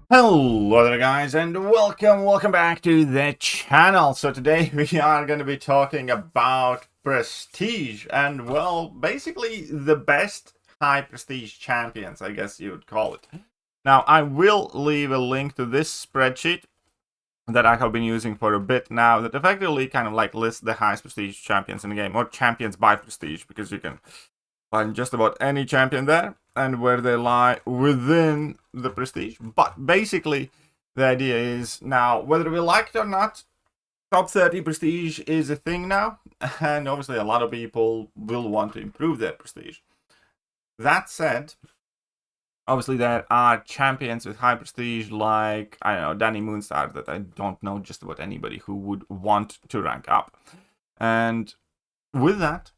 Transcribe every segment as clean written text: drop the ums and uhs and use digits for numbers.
Hello there guys, and welcome back to the channel. So today we are going to be talking about prestige and, well, basically the best high prestige champions, I guess you would call it. Now I will leave a link to this spreadsheet that I have been using for a bit now that effectively kind of like lists the highest prestige champions in the game, or champions by prestige, because you can find just about any champion there and where they lie within the prestige. But basically, the idea is now, whether we like it or not, top 30 prestige is a thing now, and obviously a lot of people will want to improve their prestige. That said, obviously there are champions with high prestige like, I don't know, Danny Moonstar, that I don't know just about anybody who would want to rank up. And with that,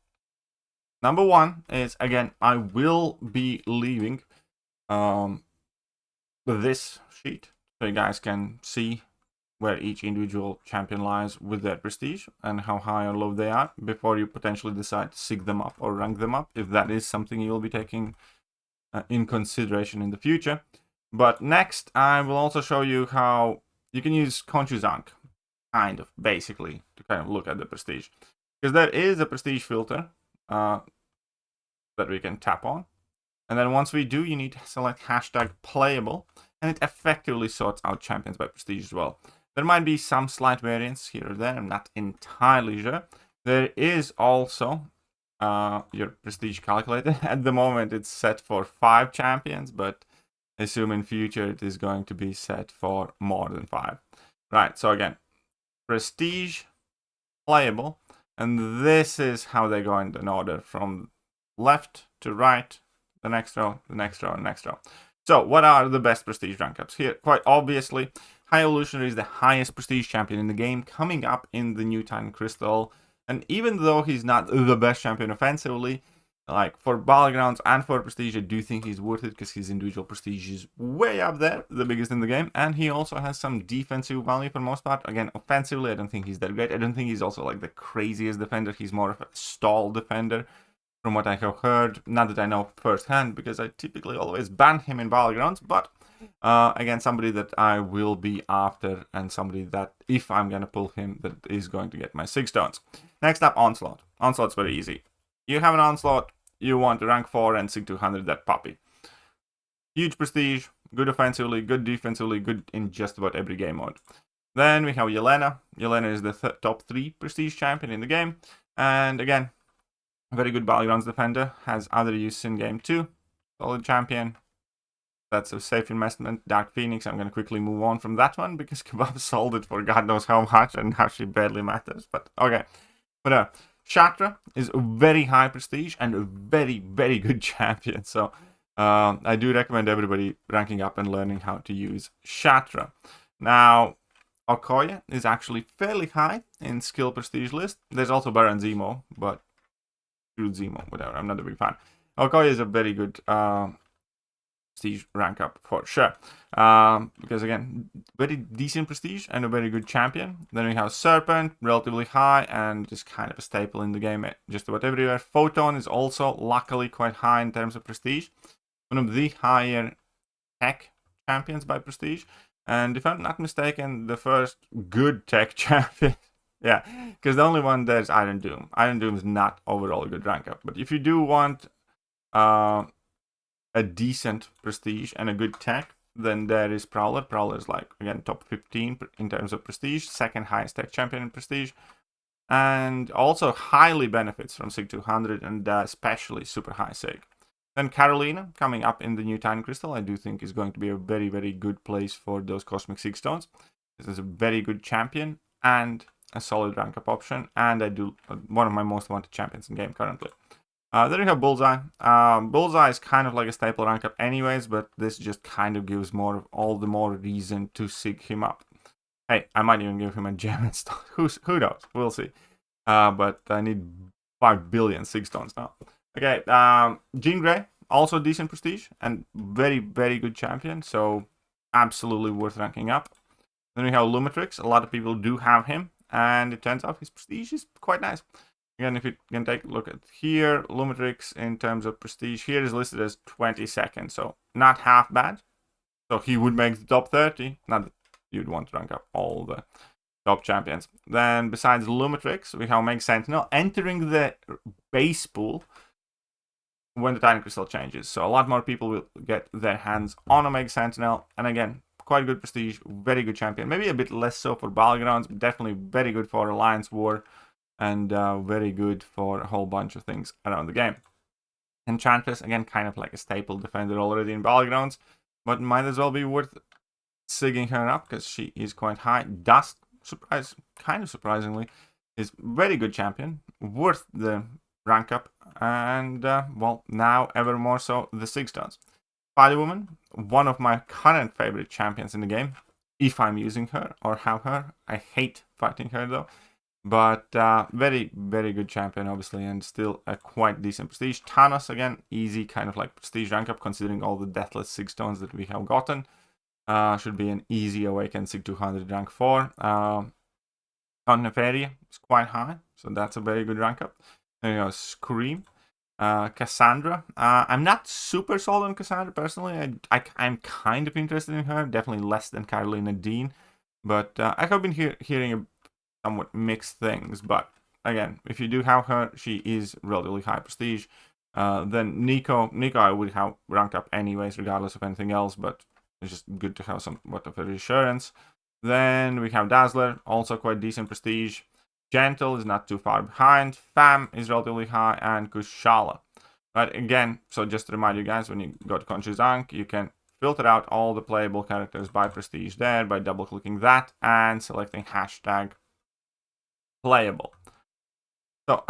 number one is, again, I will be leaving this sheet so you guys can see where each individual champion lies with their prestige and how high or low they are before you potentially decide to sig them up or rank them up, if that is something you'll be taking in consideration in the future. But next, I will also show you how you can use Konchuzank, kind of, basically, to kind of look at the prestige. Because there is a prestige filter that we can tap on. And then once we do, you need to select hashtag playable, and it effectively sorts out champions by prestige as well. There might be some slight variance here or there, I'm not entirely sure. There is also your prestige calculator. At the moment it's set for 5 champions, but I assume in future it is going to be set for more than 5. Right, so again, prestige, playable, and this is how they go in order from left to right, the next row, the next row, and next row. So what are the best prestige rank ups? Here, quite obviously, High Evolutionary is the highest prestige champion in the game, coming up in the new Titan Crystal. And even though he's not the best champion offensively, like for Battlegrounds and for prestige, I do think he's worth it because his individual prestige is way up there, the biggest in the game. And he also has some defensive value for the most part. Again, offensively, I don't think he's that great. I don't think he's also like the craziest defender. He's more of a stall defender, from what I have heard. Not that I know firsthand, because I typically always ban him in Battlegrounds, but again, somebody that I will be after, and somebody that, if I'm going to pull him, that is going to get my 6 stones. Next up, Onslaught. Onslaught's very easy. You have an Onslaught, you want to rank 4 and sig 200 that puppy. Huge prestige, good offensively, good defensively, good in just about every game mode. Then we have Yelena. Yelena is the top 3 prestige champion in the game, and again, very good Battlegrounds defender, has other use in game too. Solid champion. That's a safe investment. Dark Phoenix, I'm going to quickly move on from that one because Kebab sold it for God knows how much and now she barely matters. But okay. But Shatra is a very high prestige and a very, very good champion. So I do recommend everybody ranking up and learning how to use Shatra. Now, Okoye is actually fairly high in skill prestige list. There's also Baron Zemo, but Zemo, whatever. I'm not a big fan. Okoye is a very good prestige rank up for sure. Because again, very decent prestige and a very good champion. Then we have Serpent, relatively high and just kind of a staple in the game just about everywhere. Photon is also luckily quite high in terms of prestige. One of the higher tech champions by prestige. And if I'm not mistaken, the first good tech champion. Yeah, because the only one there is Iron Doom. Iron Doom is not overall a good rank up. But if you do want a decent prestige and a good tech, then there is Prowler. Prowler is like, again, top 15 in terms of prestige, second highest tech champion in prestige, and also highly benefits from sig 200 and especially super high sig. Then Carolina, coming up in the new Titan Crystal, I do think is going to be a very, very good place for those Cosmic Sig stones. This is a very good champion and a solid rank up option, and I do one of my most wanted champions in game currently. Then we have Bullseye. Bullseye is kind of like a staple rank up anyways, but this just kind of gives all the more reason to sig him up. Hey, I might even give him a gem and stuff. Who knows? We'll see. But I need 5 billion sig stones now. Okay, Jean Grey, also decent prestige and very, very good champion, so absolutely worth ranking up. Then we have Lumitrix. A lot of people do have him, and it turns out his prestige is quite nice. Again, if you can take a look at here, Lumitrix in terms of prestige here is listed as 22nd, so not half bad. So he would make the top 30. Not that you'd want to rank up all the top champions. Then besides Lumitrix, we have Meg Sentinel entering the base pool when the Tiny Crystal changes. So a lot more people will get their hands on a Meg Sentinel. And again, quite good prestige, very good champion. Maybe a bit less so for Battlegrounds, but definitely very good for Alliance War. And very good for a whole bunch of things around the game. Enchantress, again, kind of like a staple defender already in Battlegrounds. But might as well be worth sigging her up because she is quite high. Dust, kind of surprisingly, is very good champion, worth the rank up, and well, now ever more so the 6 stones. Spider-Woman, one of my current favorite champions in the game, if I'm using her or have her. I hate fighting her though, but very, very good champion obviously, and still a quite decent prestige. Thanos, again, easy kind of like prestige rank up considering all the deathless 6 stones that we have gotten. Should be an easy awaken sig 200 rank 4. Neferia is quite high, so that's a very good rank up. There you go, Scream. Cassandra. I'm not super sold on Cassandra personally. I'm kind of interested in her, definitely less than Carolina Dean, but I have been hearing somewhat mixed things. But again, if you do have her, she is relatively high prestige. Then Nico I would have ranked up anyways, regardless of anything else, but it's just good to have somewhat of a reassurance. Then we have Dazzler, also quite decent prestige. Gentle is not too far behind. Fam is relatively high, and Kushala. Right, again, so just to remind you guys, when you go to Conchizank, you can filter out all the playable characters by prestige there by double-clicking that and selecting hashtag playable. So,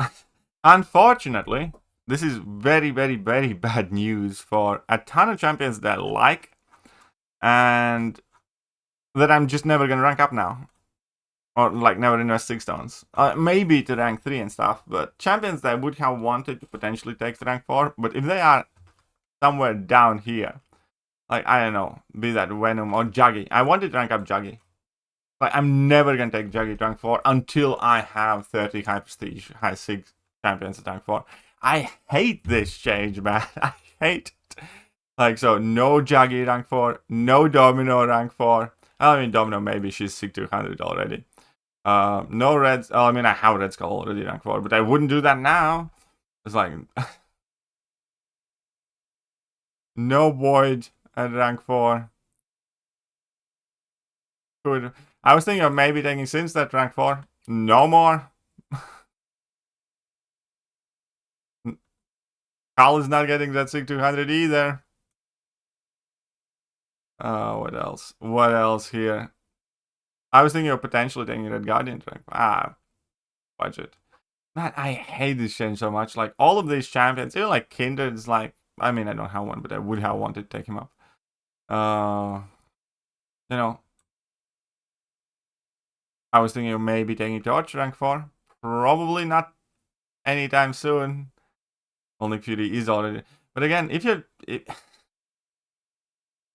unfortunately, this is very, very, very bad news for a ton of champions that I like, and that I'm just never going to rank up now. Or like never invest 6 stones. Maybe to rank 3 and stuff, but champions that I would have wanted to potentially take to rank 4, but if they are somewhere down here, like, I don't know, be that Venom or Juggy. I wanted to rank up Juggy. Like, I'm never going to take Juggy to rank 4 until I have 30 high prestige, high 6 champions at rank 4. I hate this change, man. I hate it. Like, so no Juggy rank 4, no Domino rank 4. I mean, Domino, maybe she's sig 200 already. No Reds. Oh, I mean, I have Red Skull already rank 4, but I wouldn't do that now. It's like no Void at rank 4. Good. I was thinking of maybe taking Sims at rank 4. No more. Carl is not getting that sig 200 either. What else? What else here? I was thinking of potentially taking Red Guardian to rank. Budget. Man, I hate this change so much. Like, all of these champions, even like Kindred is like, I mean, I don't have one, but I would have wanted to take him up. You know, I was thinking of maybe taking Torch rank 4. Probably not anytime soon. Only Fury is already. But again, if you're...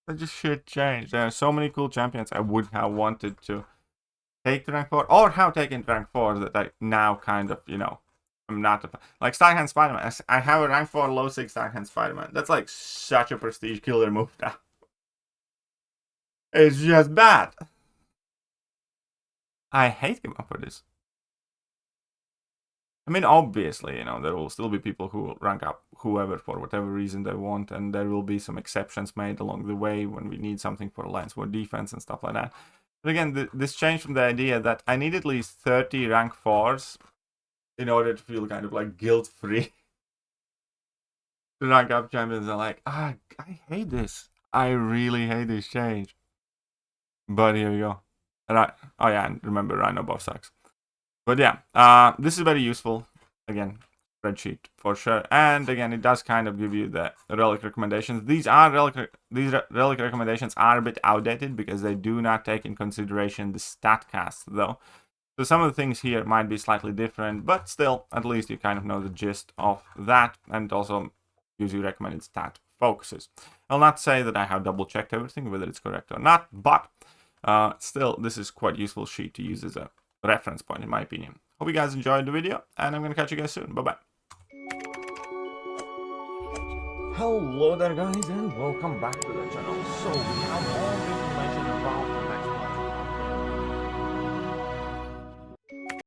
that just should change. There are so many cool champions I would have wanted to take to rank 4, or have taken to rank 4 that I now kind of, you know, I'm not like Starhand Spider-Man. I have a rank 4 low 6 Starhand Spider-Man. That's like such a prestige killer move now. It's just bad. I hate him for this. I mean, obviously, you know, there will still be people who will rank up whoever for whatever reason they want, and there will be some exceptions made along the way when we need something for Alliance War defense and stuff like that. But again, this changed from the idea that I need at least 30 rank 4s in order to feel kind of like guilt-free to rank up champions. I'm like, I hate this. I really hate this change. But here we go. Right. Oh yeah, and remember, Rhino buff sucks. But yeah, this is very useful. Again, spreadsheet for sure. And again, it does kind of give you the relic recommendations. These relic recommendations are a bit outdated because they do not take in consideration the stat cast though. So some of the things here might be slightly different, but still, at least you kind of know the gist of that, and also gives you recommended stat focuses. I'll not say that I have double checked everything, whether it's correct or not, but still, this is quite useful sheet to use as a reference point in my opinion. Hope you guys enjoyed the video, and I'm going to catch you guys soon. Bye bye. Hello there guys and welcome back to the channel. So we have all the information about